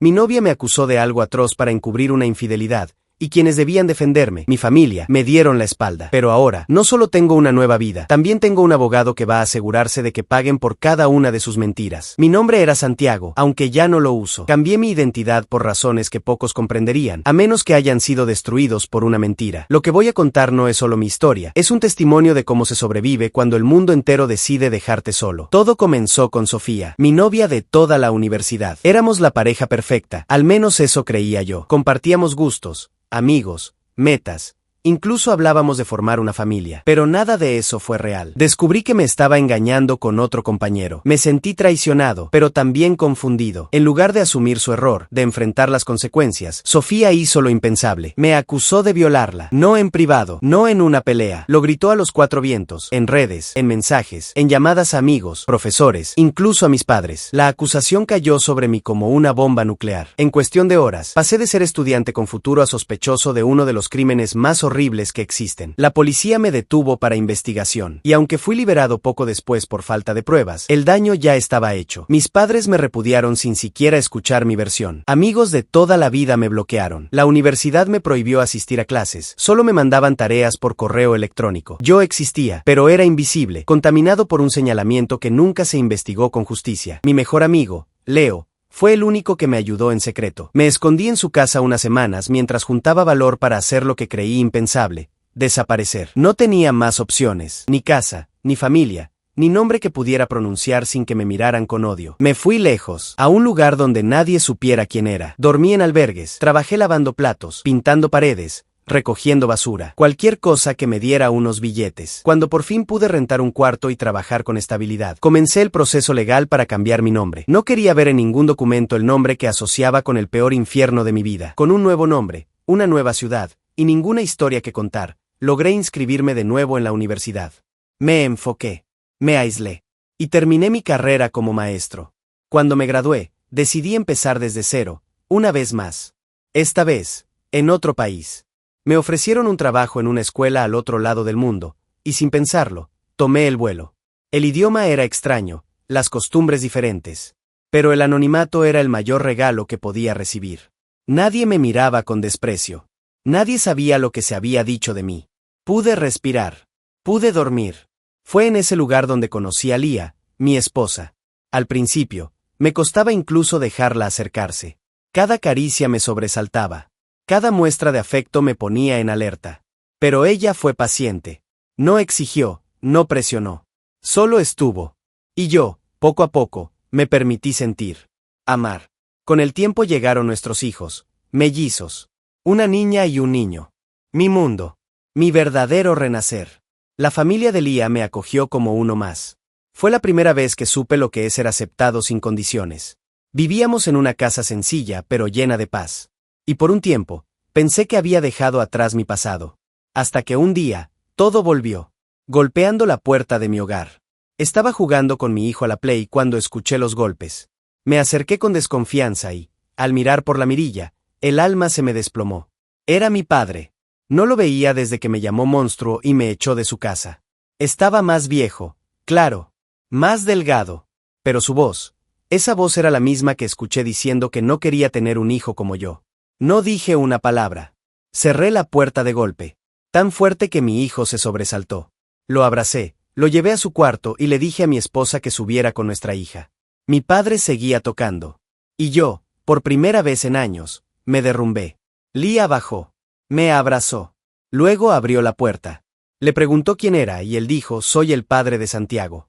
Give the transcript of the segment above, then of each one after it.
Mi novia me acusó de algo atroz para encubrir una infidelidad, y quienes debían defenderme, mi familia, me dieron la espalda. Pero ahora, no solo tengo una nueva vida, también tengo un abogado que va a asegurarse de que paguen por cada una de sus mentiras. Mi nombre era Santiago, aunque ya no lo uso. Cambié mi identidad por razones que pocos comprenderían, a menos que hayan sido destruidos por una mentira. Lo que voy a contar no es solo mi historia, es un testimonio de cómo se sobrevive cuando el mundo entero decide dejarte solo. Todo comenzó con Sofía, mi novia de toda la universidad. Éramos la pareja perfecta, al menos eso creía yo. Compartíamos gustos, amigos, metas, incluso hablábamos de formar una familia. Pero nada de eso fue real. Descubrí que me estaba engañando con otro compañero. Me sentí traicionado, pero también confundido. En lugar de asumir su error, de enfrentar las consecuencias, Sofía hizo lo impensable. Me acusó de violarla. No en privado, no en una pelea. Lo gritó a los cuatro vientos, en redes, en mensajes, en llamadas a amigos, profesores, incluso a mis padres. La acusación cayó sobre mí como una bomba nuclear. En cuestión de horas, pasé de ser estudiante con futuro a sospechoso de uno de los crímenes más horribles que existen. La policía me detuvo para investigación, y aunque fui liberado poco después por falta de pruebas, el daño ya estaba hecho. Mis padres me repudiaron sin siquiera escuchar mi versión. Amigos de toda la vida me bloquearon. La universidad me prohibió asistir a clases. Solo me mandaban tareas por correo electrónico. Yo existía, pero era invisible, contaminado por un señalamiento que nunca se investigó con justicia. Mi mejor amigo, Leo, fue el único que me ayudó en secreto. Me escondí en su casa unas semanas mientras juntaba valor para hacer lo que creí impensable: desaparecer. No tenía más opciones, ni casa, ni familia, ni nombre que pudiera pronunciar sin que me miraran con odio. Me fui lejos, a un lugar donde nadie supiera quién era. Dormí en albergues, trabajé lavando platos, pintando paredes, recogiendo basura, cualquier cosa que me diera unos billetes. Cuando por fin pude rentar un cuarto y trabajar con estabilidad, comencé el proceso legal para cambiar mi nombre. No quería ver en ningún documento el nombre que asociaba con el peor infierno de mi vida. Con un nuevo nombre, una nueva ciudad, y ninguna historia que contar, logré inscribirme de nuevo en la universidad. Me enfoqué, me aislé, y terminé mi carrera como maestro. Cuando me gradué, decidí empezar desde cero, una vez más. Esta vez, en otro país. Me ofrecieron un trabajo en una escuela al otro lado del mundo, y sin pensarlo, tomé el vuelo. El idioma era extraño, las costumbres diferentes, pero el anonimato era el mayor regalo que podía recibir. Nadie me miraba con desprecio. Nadie sabía lo que se había dicho de mí. Pude respirar. Pude dormir. Fue en ese lugar donde conocí a Lía, mi esposa. Al principio, me costaba incluso dejarla acercarse. Cada caricia me sobresaltaba. Cada muestra de afecto me ponía en alerta. Pero ella fue paciente. No exigió, no presionó. Solo estuvo. Y yo, poco a poco, me permití sentir. Amar. Con el tiempo llegaron nuestros hijos, mellizos. Una niña y un niño. Mi mundo. Mi verdadero renacer. La familia de Lía me acogió como uno más. Fue la primera vez que supe lo que es ser aceptado sin condiciones. Vivíamos en una casa sencilla pero llena de paz. Y por un tiempo, pensé que había dejado atrás mi pasado. Hasta que un día, todo volvió, golpeando la puerta de mi hogar. Estaba jugando con mi hijo a la Play cuando escuché los golpes. Me acerqué con desconfianza y, al mirar por la mirilla, el alma se me desplomó. Era mi padre. No lo veía desde que me llamó monstruo y me echó de su casa. Estaba más viejo, claro, más delgado, pero su voz, esa voz era la misma que escuché diciendo que no quería tener un hijo como yo. No dije una palabra. Cerré la puerta de golpe, tan fuerte que mi hijo se sobresaltó. Lo abracé, lo llevé a su cuarto y le dije a mi esposa que subiera con nuestra hija. Mi padre seguía tocando. Y yo, por primera vez en años, me derrumbé. Lía bajó. Me abrazó. Luego abrió la puerta. Le preguntó quién era y él dijo: soy el padre de Santiago.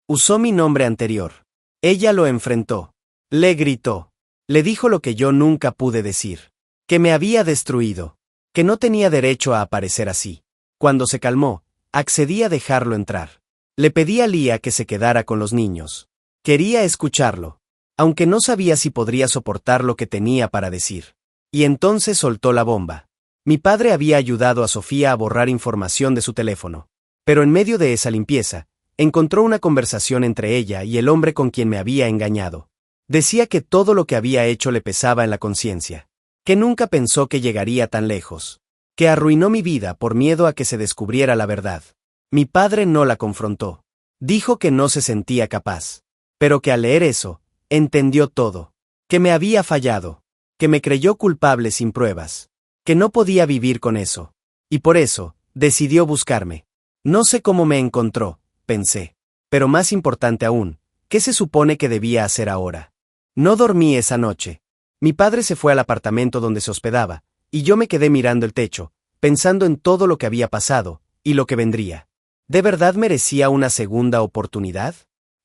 Usó mi nombre anterior. Ella lo enfrentó. Le gritó. Le dijo lo que yo nunca pude decir. Que me había destruido. Que no tenía derecho a aparecer así. Cuando se calmó, accedí a dejarlo entrar. Le pedí a Lía que se quedara con los niños. Quería escucharlo, aunque no sabía si podría soportar lo que tenía para decir. Y entonces soltó la bomba. Mi padre había ayudado a Sofía a borrar información de su teléfono. Pero en medio de esa limpieza, encontró una conversación entre ella y el hombre con quien me había engañado. Decía que todo lo que había hecho le pesaba en la conciencia. Que nunca pensó que llegaría tan lejos. Que arruinó mi vida por miedo a que se descubriera la verdad. Mi padre no la confrontó. Dijo que no se sentía capaz. Pero que al leer eso, entendió todo. Que me había fallado. Que me creyó culpable sin pruebas. Que no podía vivir con eso. Y por eso, decidió buscarme. No sé cómo me encontró, pensé. Pero más importante aún, ¿qué se supone que debía hacer ahora? No dormí esa noche. Mi padre se fue al apartamento donde se hospedaba, y yo me quedé mirando el techo, pensando en todo lo que había pasado, y lo que vendría. ¿De verdad merecía una segunda oportunidad?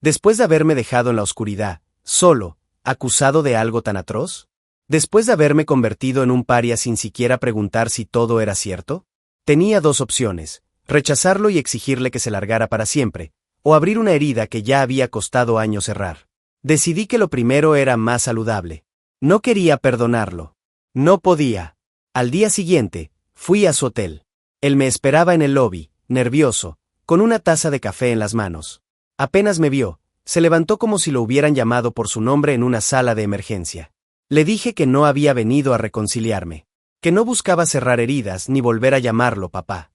Después de haberme dejado en la oscuridad, solo, acusado de algo tan atroz? ¿Después de haberme convertido en un paria sin siquiera preguntar si todo era cierto? Tenía dos opciones, rechazarlo y exigirle que se largara para siempre, o abrir una herida que ya había costado años cerrar. Decidí que lo primero era más saludable. No quería perdonarlo. No podía. Al día siguiente, fui a su hotel. Él me esperaba en el lobby, nervioso, con una taza de café en las manos. Apenas me vio, se levantó como si lo hubieran llamado por su nombre en una sala de emergencia. Le dije que no había venido a reconciliarme, que no buscaba cerrar heridas ni volver a llamarlo papá.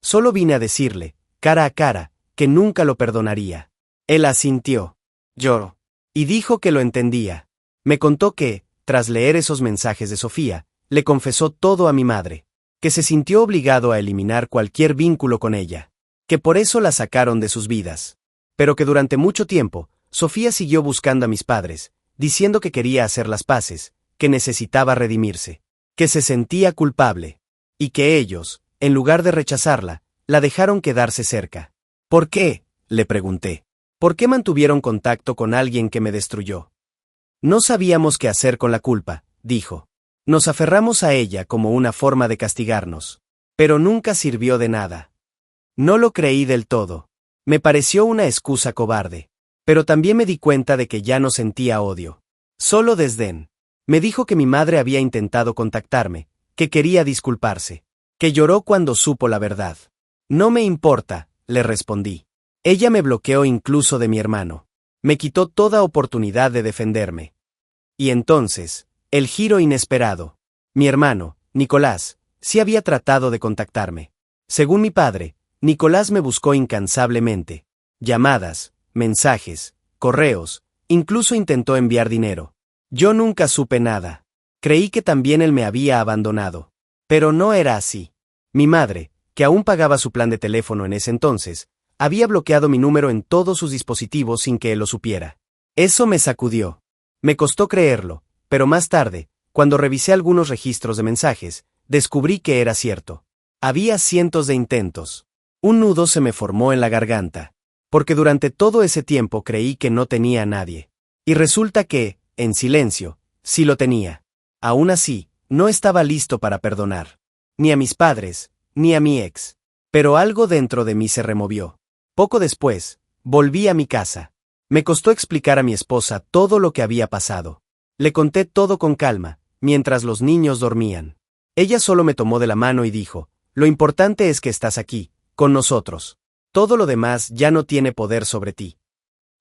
Solo vine a decirle, cara a cara, que nunca lo perdonaría. Él asintió. Lloró. Y dijo que lo entendía. Me contó que, tras leer esos mensajes de Sofía, le confesó todo a mi madre, que se sintió obligado a eliminar cualquier vínculo con ella, que por eso la sacaron de sus vidas. Pero que durante mucho tiempo, Sofía siguió buscando a mis padres, diciendo que quería hacer las paces, que necesitaba redimirse, que se sentía culpable, y que ellos, en lugar de rechazarla, la dejaron quedarse cerca. ¿Por qué?, le pregunté. ¿Por qué mantuvieron contacto con alguien que me destruyó? No sabíamos qué hacer con la culpa, dijo. Nos aferramos a ella como una forma de castigarnos. Pero nunca sirvió de nada. No lo creí del todo. Me pareció una excusa cobarde. Pero también me di cuenta de que ya no sentía odio. Solo desdén. Me dijo que mi madre había intentado contactarme, que quería disculparse, que lloró cuando supo la verdad. No me importa, le respondí. Ella me bloqueó incluso de mi hermano. Me quitó toda oportunidad de defenderme. Y entonces, el giro inesperado. Mi hermano, Nicolás, sí había tratado de contactarme. Según mi padre, Nicolás me buscó incansablemente. Llamadas, mensajes, correos, incluso intentó enviar dinero. Yo nunca supe nada. Creí que también él me había abandonado. Pero no era así. Mi madre, que aún pagaba su plan de teléfono en ese entonces, había bloqueado mi número en todos sus dispositivos sin que él lo supiera. Eso me sacudió. Me costó creerlo, pero más tarde, cuando revisé algunos registros de mensajes, descubrí que era cierto. Había cientos de intentos. Un nudo se me formó en la garganta, porque durante todo ese tiempo creí que no tenía a nadie. Y resulta que, en silencio, sí lo tenía. Aún así, no estaba listo para perdonar. Ni a mis padres, ni a mi ex. Pero algo dentro de mí se removió. Poco después, volví a mi casa. Me costó explicar a mi esposa todo lo que había pasado. Le conté todo con calma, mientras los niños dormían. Ella solo me tomó de la mano y dijo, lo importante es que estás aquí, con nosotros. Todo lo demás ya no tiene poder sobre ti.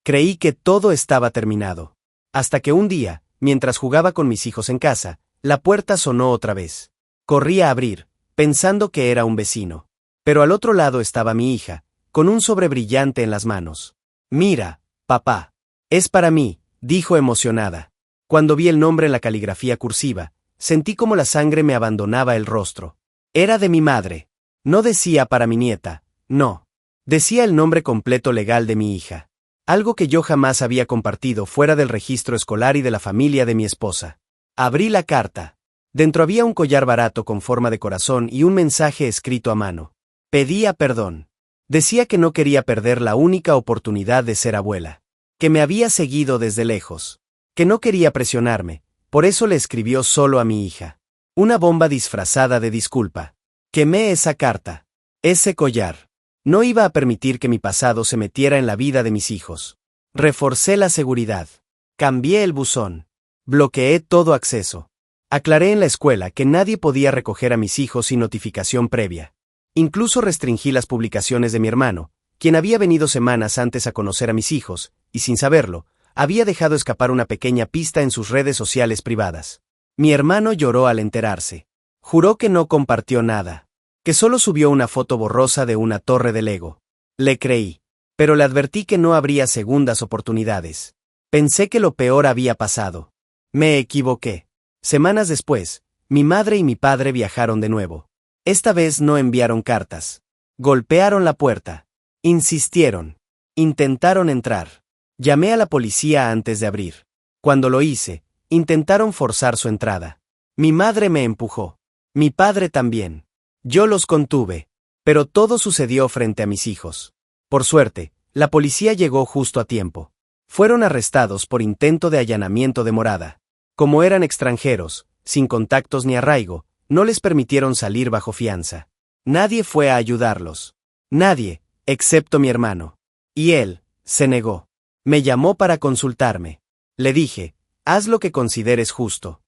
Creí que todo estaba terminado. Hasta que un día, mientras jugaba con mis hijos en casa, la puerta sonó otra vez. Corrí a abrir, pensando que era un vecino. Pero al otro lado estaba mi hija, con un sobre brillante en las manos. Mira, papá. Es para mí, dijo emocionada. Cuando vi el nombre en la caligrafía cursiva, sentí como la sangre me abandonaba el rostro. Era de mi madre. No decía para mi nieta, no. Decía el nombre completo legal de mi hija. Algo que yo jamás había compartido fuera del registro escolar y de la familia de mi esposa. Abrí la carta. Dentro había un collar barato con forma de corazón y un mensaje escrito a mano. Pedía perdón. Decía que no quería perder la única oportunidad de ser abuela. Que me había seguido desde lejos. Que no quería presionarme, por eso le escribió solo a mi hija. Una bomba disfrazada de disculpa. Quemé esa carta. Ese collar. No iba a permitir que mi pasado se metiera en la vida de mis hijos. Reforcé la seguridad. Cambié el buzón. Bloqueé todo acceso. Aclaré en la escuela que nadie podía recoger a mis hijos sin notificación previa. Incluso restringí las publicaciones de mi hermano, quien había venido semanas antes a conocer a mis hijos, y sin saberlo, había dejado escapar una pequeña pista en sus redes sociales privadas. Mi hermano lloró al enterarse. Juró que no compartió nada, que solo subió una foto borrosa de una torre de Lego. Le creí, pero le advertí que no habría segundas oportunidades. Pensé que lo peor había pasado. Me equivoqué. Semanas después, mi madre y mi padre viajaron de nuevo. Esta vez no enviaron cartas. Golpearon la puerta. Insistieron. Intentaron entrar. Llamé a la policía antes de abrir. Cuando lo hice, intentaron forzar su entrada. Mi madre me empujó. Mi padre también. Yo los contuve. Pero todo sucedió frente a mis hijos. Por suerte, la policía llegó justo a tiempo. Fueron arrestados por intento de allanamiento de morada. Como eran extranjeros, sin contactos ni arraigo, no les permitieron salir bajo fianza. Nadie fue a ayudarlos. Nadie, excepto mi hermano. Y él, se negó. Me llamó para consultarme. Le dije, haz lo que consideres justo.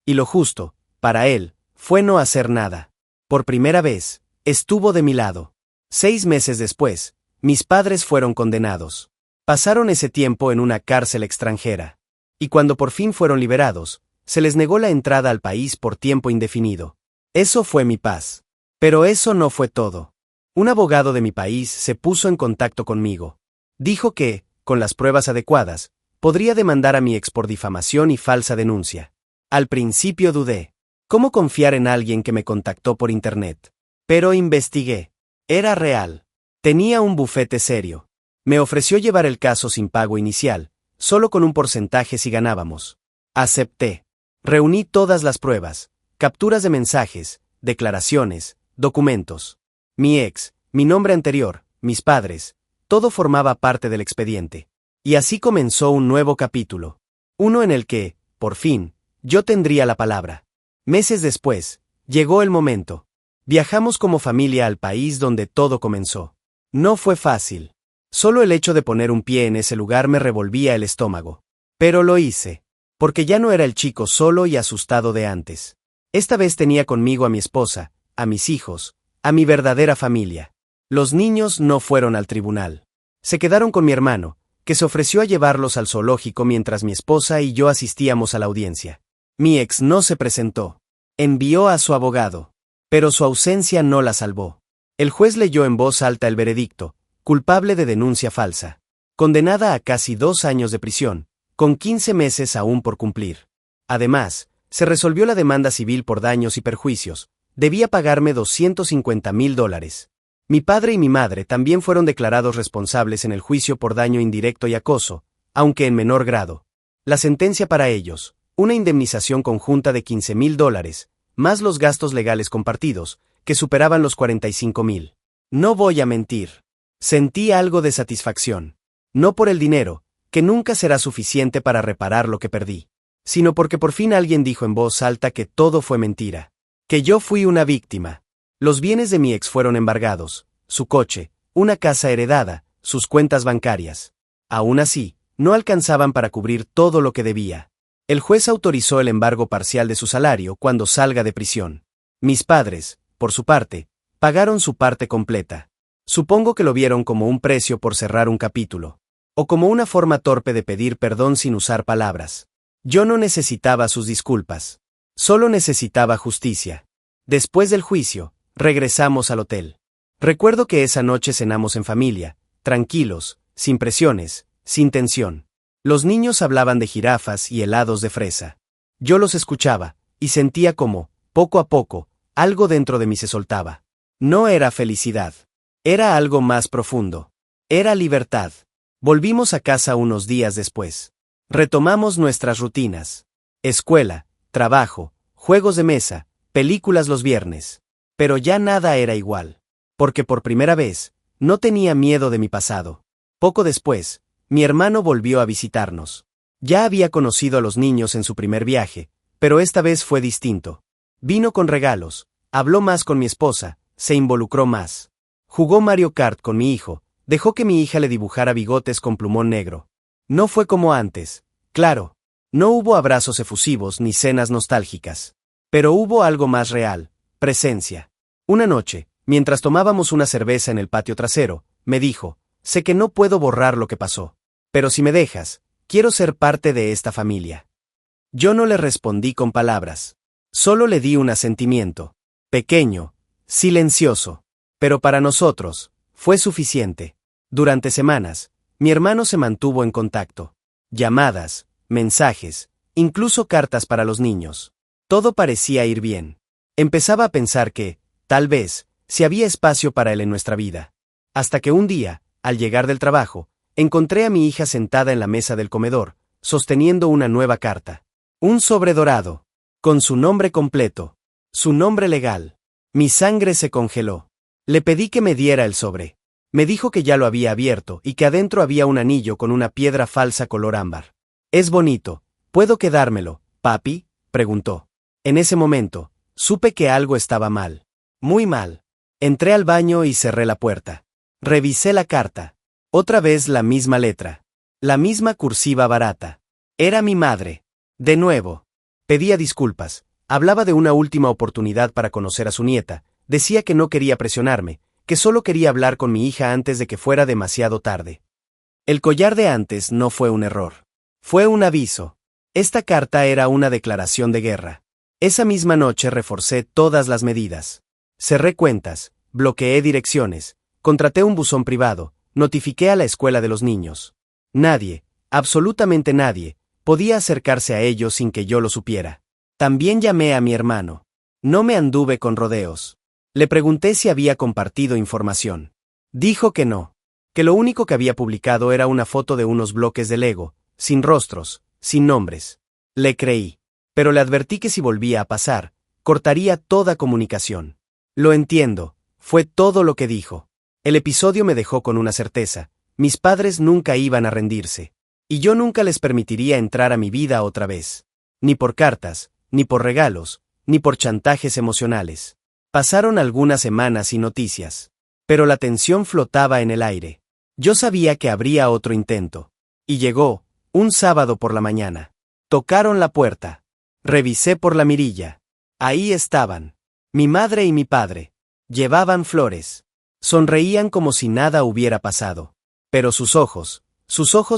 Y lo justo, para él, fue no hacer nada. Por primera vez, estuvo de mi lado. 6 meses después, mis padres fueron condenados. Pasaron ese tiempo en una cárcel extranjera. Y cuando por fin fueron liberados, se les negó la entrada al país por tiempo indefinido. Eso fue mi paz. Pero eso no fue todo. Un abogado de mi país se puso en contacto conmigo. Dijo que, con las pruebas adecuadas, podría demandar a mi ex por difamación y falsa denuncia. Al principio dudé. ¿Cómo confiar en alguien que me contactó por internet? Pero investigué. Era real. Tenía un bufete serio. Me ofreció llevar el caso sin pago inicial, solo con un porcentaje si ganábamos. Acepté. Reuní todas las pruebas, capturas de mensajes, declaraciones, documentos. Mi ex, mi nombre anterior, mis padres, todo formaba parte del expediente. Y así comenzó un nuevo capítulo. Uno en el que, por fin, yo tendría la palabra. Meses después, llegó el momento. Viajamos como familia al país donde todo comenzó. No fue fácil. Solo el hecho de poner un pie en ese lugar me revolvía el estómago. Pero lo hice. Porque ya no era el chico solo y asustado de antes. Esta vez tenía conmigo a mi esposa, a mis hijos, a mi verdadera familia. Los niños no fueron al tribunal. Se quedaron con mi hermano, que se ofreció a llevarlos al zoológico mientras mi esposa y yo asistíamos a la audiencia. Mi ex no se presentó. Envió a su abogado. Pero su ausencia no la salvó. El juez leyó en voz alta el veredicto, culpable de denuncia falsa. Condenada a casi 2 años de prisión, con 15 meses aún por cumplir. Además, se resolvió la demanda civil por daños y perjuicios. Debía pagarme $250,000. Mi padre y mi madre también fueron declarados responsables en el juicio por daño indirecto y acoso, aunque en menor grado. La sentencia para ellos, una indemnización conjunta de $15,000, más los gastos legales compartidos, que superaban los $45,000. No voy a mentir. Sentí algo de satisfacción. No por el dinero, que nunca será suficiente para reparar lo que perdí, sino porque por fin alguien dijo en voz alta que todo fue mentira. Que yo fui una víctima. Los bienes de mi ex fueron embargados, su coche, una casa heredada, sus cuentas bancarias. Aún así, no alcanzaban para cubrir todo lo que debía. El juez autorizó el embargo parcial de su salario cuando salga de prisión. Mis padres, por su parte, pagaron su parte completa. Supongo que lo vieron como un precio por cerrar un capítulo. O como una forma torpe de pedir perdón sin usar palabras. Yo no necesitaba sus disculpas. Solo necesitaba justicia. Después del juicio, regresamos al hotel. Recuerdo que esa noche cenamos en familia, tranquilos, sin presiones, sin tensión. Los niños hablaban de jirafas y helados de fresa. Yo los escuchaba, y sentía como, poco a poco, algo dentro de mí se soltaba. No era felicidad. Era algo más profundo. Era libertad. Volvimos a casa unos días después. Retomamos nuestras rutinas. Escuela, trabajo, juegos de mesa, películas los viernes. Pero ya nada era igual. Porque por primera vez, no tenía miedo de mi pasado. Poco después, mi hermano volvió a visitarnos. Ya había conocido a los niños en su primer viaje, pero esta vez fue distinto. Vino con regalos, habló más con mi esposa, se involucró más. Jugó Mario Kart con mi hijo, dejó que mi hija le dibujara bigotes con plumón negro. No fue como antes, claro. No hubo abrazos efusivos ni cenas nostálgicas. Pero hubo algo más real, presencia. Una noche, mientras tomábamos una cerveza en el patio trasero, me dijo, sé que no puedo borrar lo que pasó. Pero si me dejas, quiero ser parte de esta familia. Yo no le respondí con palabras. Solo le di un asentimiento. Pequeño, silencioso. Pero para nosotros, fue suficiente. Durante semanas, mi hermano se mantuvo en contacto. Llamadas, mensajes, incluso cartas para los niños. Todo parecía ir bien. Empezaba a pensar que, tal vez, si había espacio para él en nuestra vida. Hasta que un día, al llegar del trabajo, encontré a mi hija sentada en la mesa del comedor, sosteniendo una nueva carta. Un sobre dorado. Con su nombre completo. Su nombre legal. Mi sangre se congeló. Le pedí que me diera el sobre. Me dijo que ya lo había abierto y que adentro había un anillo con una piedra falsa color ámbar. «Es bonito. ¿Puedo quedármelo, papi?», preguntó. En ese momento, supe que algo estaba mal. Muy mal. Entré al baño y cerré la puerta. Revisé la carta. Otra vez la misma letra. La misma cursiva barata. Era mi madre. De nuevo. Pedía disculpas. Hablaba de una última oportunidad para conocer a su nieta. Decía que no quería presionarme, que solo quería hablar con mi hija antes de que fuera demasiado tarde. El collar de antes no fue un error. Fue un aviso. Esta carta era una declaración de guerra. Esa misma noche reforcé todas las medidas. Cerré cuentas, bloqueé direcciones, contraté un buzón privado, notifiqué a la escuela de los niños. Nadie, absolutamente nadie, podía acercarse a ellos sin que yo lo supiera. También llamé a mi hermano. No me anduve con rodeos. Le pregunté si había compartido información. Dijo que no, que lo único que había publicado era una foto de unos bloques de Lego, sin rostros, sin nombres. Le creí, pero le advertí que si volvía a pasar, cortaría toda comunicación. Lo entiendo, fue todo lo que dijo. El episodio me dejó con una certeza: mis padres nunca iban a rendirse. Y yo nunca les permitiría entrar a mi vida otra vez. Ni por cartas, ni por regalos, ni por chantajes emocionales. Pasaron algunas semanas sin noticias. Pero la tensión flotaba en el aire. Yo sabía que habría otro intento. Y llegó, un sábado por la mañana. Tocaron la puerta. Revisé por la mirilla. Ahí estaban. Mi madre y mi padre. Llevaban flores. Sonreían como si nada hubiera pasado. Pero sus ojos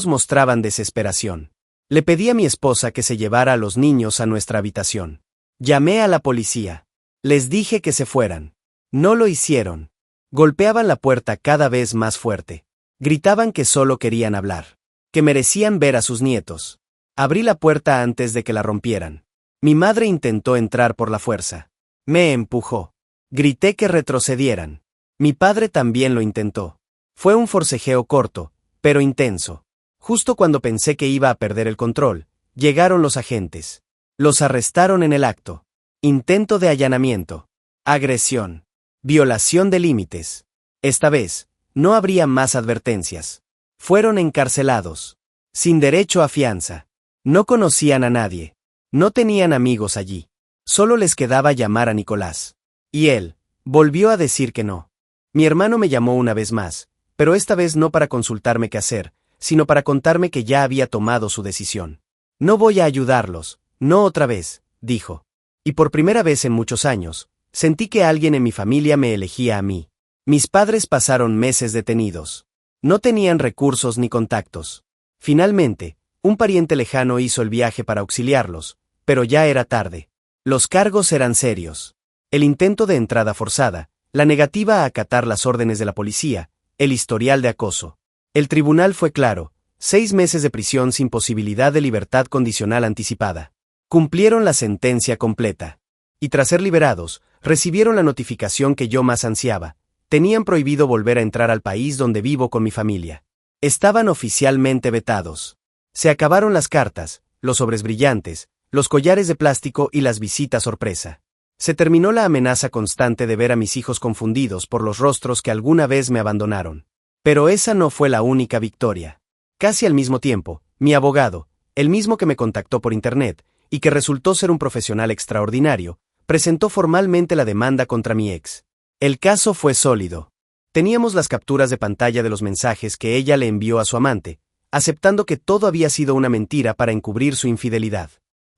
mostraban desesperación. Le pedí a mi esposa que se llevara a los niños a nuestra habitación. Llamé a la policía. Les dije que se fueran. No lo hicieron. Golpeaban la puerta cada vez más fuerte. Gritaban que solo querían hablar. Que merecían ver a sus nietos. Abrí la puerta antes de que la rompieran. Mi madre intentó entrar por la fuerza. Me empujó. Grité que retrocedieran. Mi padre también lo intentó. Fue un forcejeo corto, pero intenso. Justo cuando pensé que iba a perder el control, llegaron los agentes. Los arrestaron en el acto. Intento de allanamiento. Agresión. Violación de límites. Esta vez, no habría más advertencias. Fueron encarcelados. Sin derecho a fianza. No conocían a nadie. No tenían amigos allí. Solo les quedaba llamar a Nicolás. Y él volvió a decir que no. Mi hermano me llamó una vez más, pero esta vez no para consultarme qué hacer, sino para contarme que ya había tomado su decisión. No voy a ayudarlos, no otra vez, dijo. Y por primera vez en muchos años, sentí que alguien en mi familia me elegía a mí. Mis padres pasaron meses detenidos. No tenían recursos ni contactos. Finalmente, un pariente lejano hizo el viaje para auxiliarlos, pero ya era tarde. Los cargos eran serios. El intento de entrada forzada, la negativa a acatar las órdenes de la policía, el historial de acoso. El tribunal fue claro: 6 meses de prisión sin posibilidad de libertad condicional anticipada. Cumplieron la sentencia completa. Y tras ser liberados, recibieron la notificación que yo más ansiaba. Tenían prohibido volver a entrar al país donde vivo con mi familia. Estaban oficialmente vetados. Se acabaron las cartas, los sobres brillantes, los collares de plástico y las visitas sorpresa. Se terminó la amenaza constante de ver a mis hijos confundidos por los rostros que alguna vez me abandonaron. Pero esa no fue la única victoria. Casi al mismo tiempo, mi abogado, el mismo que me contactó por internet, y que resultó ser un profesional extraordinario, presentó formalmente la demanda contra mi ex. El caso fue sólido. Teníamos las capturas de pantalla de los mensajes que ella le envió a su amante, aceptando que todo había sido una mentira para encubrir su infidelidad.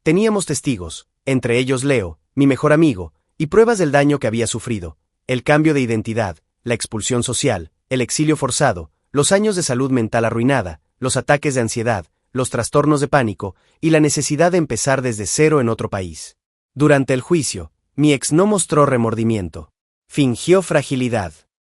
Teníamos testigos, entre ellos Leo, mi mejor amigo, y pruebas del daño que había sufrido, el cambio de identidad, la expulsión social, el exilio forzado, los años de salud mental arruinada, los ataques de ansiedad, los trastornos de pánico y la necesidad de empezar desde cero en otro país. Durante el juicio, mi ex no mostró remordimiento. Fingió fragilidad.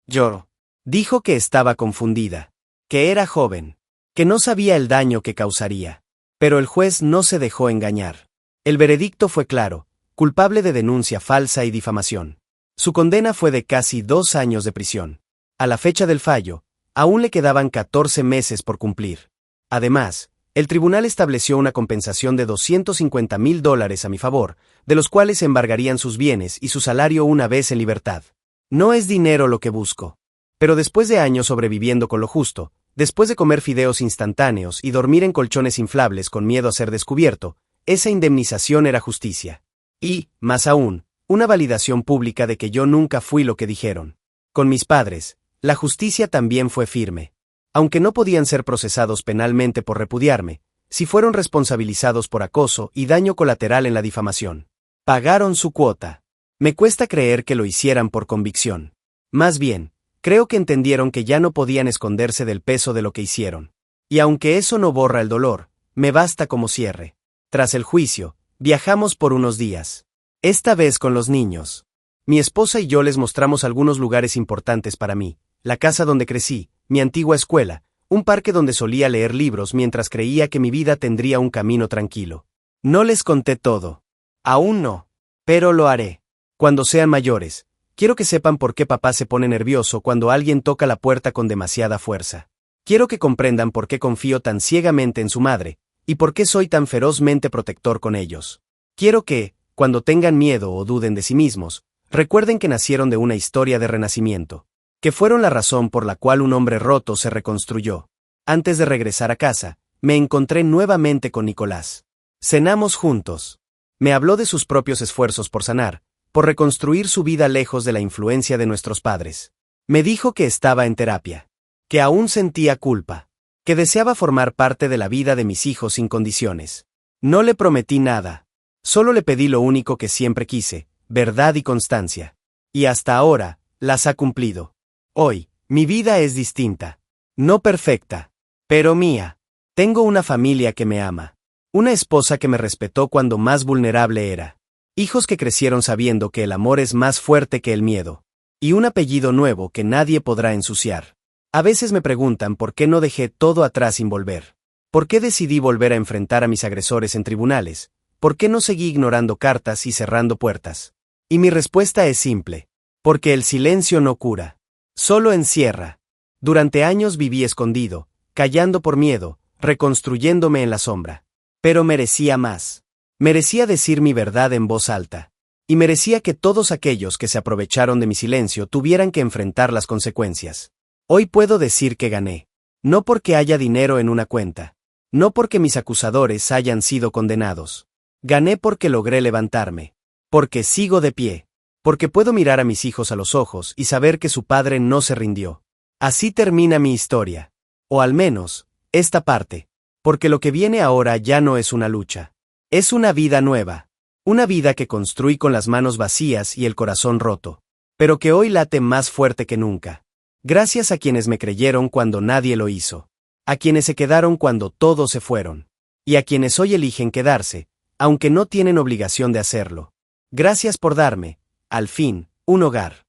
Lloró. Dijo que estaba confundida, que era joven, que no sabía el daño que causaría. Pero el juez no se dejó engañar. El veredicto fue claro: culpable de denuncia falsa y difamación. Su condena fue de casi 2 años de prisión. A la fecha del fallo, aún le quedaban 14 meses por cumplir. Además, el tribunal estableció una compensación de $250,000 a mi favor, de los cuales embargarían sus bienes y su salario una vez en libertad. No es dinero lo que busco. Pero después de años sobreviviendo con lo justo, después de comer fideos instantáneos y dormir en colchones inflables con miedo a ser descubierto, esa indemnización era justicia. Y, más aún, una validación pública de que yo nunca fui lo que dijeron. Con mis padres, la justicia también fue firme. Aunque no podían ser procesados penalmente por repudiarme, sí fueron responsabilizados por acoso y daño colateral en la difamación. Pagaron su cuota. Me cuesta creer que lo hicieran por convicción. Más bien, creo que entendieron que ya no podían esconderse del peso de lo que hicieron. Y aunque eso no borra el dolor, me basta como cierre. Tras el juicio, viajamos por unos días. Esta vez con los niños. Mi esposa y yo les mostramos algunos lugares importantes para mí: la casa donde crecí, mi antigua escuela, un parque donde solía leer libros mientras creía que mi vida tendría un camino tranquilo. No les conté todo. Aún no. Pero lo haré. Cuando sean mayores, quiero que sepan por qué papá se pone nervioso cuando alguien toca la puerta con demasiada fuerza. Quiero que comprendan por qué confío tan ciegamente en su madre, y por qué soy tan ferozmente protector con ellos. Quiero que, cuando tengan miedo o duden de sí mismos, recuerden que nacieron de una historia de renacimiento. Que fueron la razón por la cual un hombre roto se reconstruyó. Antes de regresar a casa, me encontré nuevamente con Nicolás. Cenamos juntos. Me habló de sus propios esfuerzos por sanar, por reconstruir su vida lejos de la influencia de nuestros padres. Me dijo que estaba en terapia, que aún sentía culpa, que deseaba formar parte de la vida de mis hijos sin condiciones. No le prometí nada. Solo le pedí lo único que siempre quise: verdad y constancia. Y hasta ahora, las ha cumplido. Hoy, mi vida es distinta. No perfecta, pero mía. Tengo una familia que me ama. Una esposa que me respetó cuando más vulnerable era. Hijos que crecieron sabiendo que el amor es más fuerte que el miedo. Y un apellido nuevo que nadie podrá ensuciar. A veces me preguntan por qué no dejé todo atrás sin volver. ¿Por qué decidí volver a enfrentar a mis agresores en tribunales? ¿Por qué no seguí ignorando cartas y cerrando puertas? Y mi respuesta es simple: porque el silencio no cura. Solo encierra. Durante años viví escondido, callando por miedo, reconstruyéndome en la sombra. Pero merecía más. Merecía decir mi verdad en voz alta. Y merecía que todos aquellos que se aprovecharon de mi silencio tuvieran que enfrentar las consecuencias. Hoy puedo decir que gané. No porque haya dinero en una cuenta. No porque mis acusadores hayan sido condenados. Gané porque logré levantarme. Porque sigo de pie. Porque puedo mirar a mis hijos a los ojos y saber que su padre no se rindió. Así termina mi historia. O al menos, esta parte. Porque lo que viene ahora ya no es una lucha. Es una vida nueva. Una vida que construí con las manos vacías y el corazón roto. Pero que hoy late más fuerte que nunca. Gracias a quienes me creyeron cuando nadie lo hizo. A quienes se quedaron cuando todos se fueron. Y a quienes hoy eligen quedarse, aunque no tienen obligación de hacerlo. Gracias por darme, al fin, un hogar.